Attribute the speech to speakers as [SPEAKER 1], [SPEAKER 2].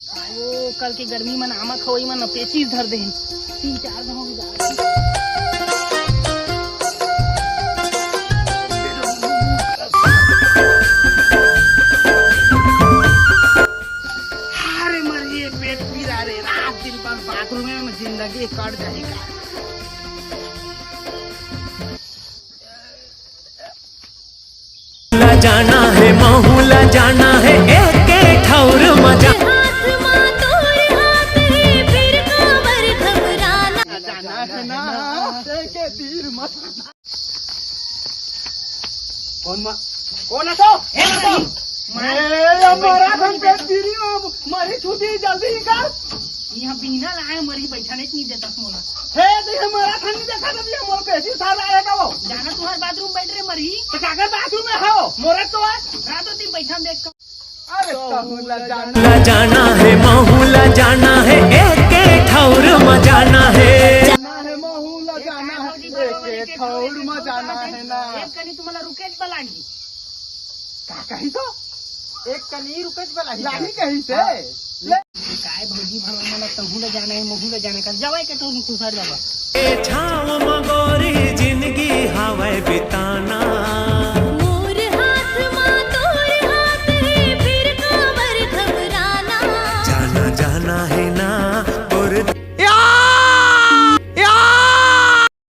[SPEAKER 1] वो कल के गर्मी में नमक खोई में पेचीस धर दे 3-4 दिन हो गए। अरे मरिए पेट पीरा रे, रात दिन पर बाथरूम में जिंदगी कट जाएगा।
[SPEAKER 2] जाना है महूला जाना है एक ठौर मजा
[SPEAKER 1] जाना है ना के तीर मत। कौन तो हमारा धन पेट पीरी मरी छुटी जल्दी निकाल। यहाँ बिना लाए मरी बैठाने नहीं देता मोला। हे तो हमारा धन नहीं देखा तभी हमारा पैसे साल आएगा वो। जाना तुम्हारे बाथरूम बैठ रहे मरी तो कागज बाथरूम में हो मोरा तो है रात होती बैठा देख कर। अरे
[SPEAKER 2] जाना है महूला जाना है एक ठौर मजाना है
[SPEAKER 1] महूला जाना है एक ठौर मजाना है ना। एक कनी तुम्हाला रुकेश बलागी का कही तो एक कनी रुकेश बलागी लागी कही से काय भौजी भरवा मला तहुला जाना है महूला जाना का जवाई के तो खुसर जावा
[SPEAKER 2] छाव मगोरी जिंदगी हवा बिताना।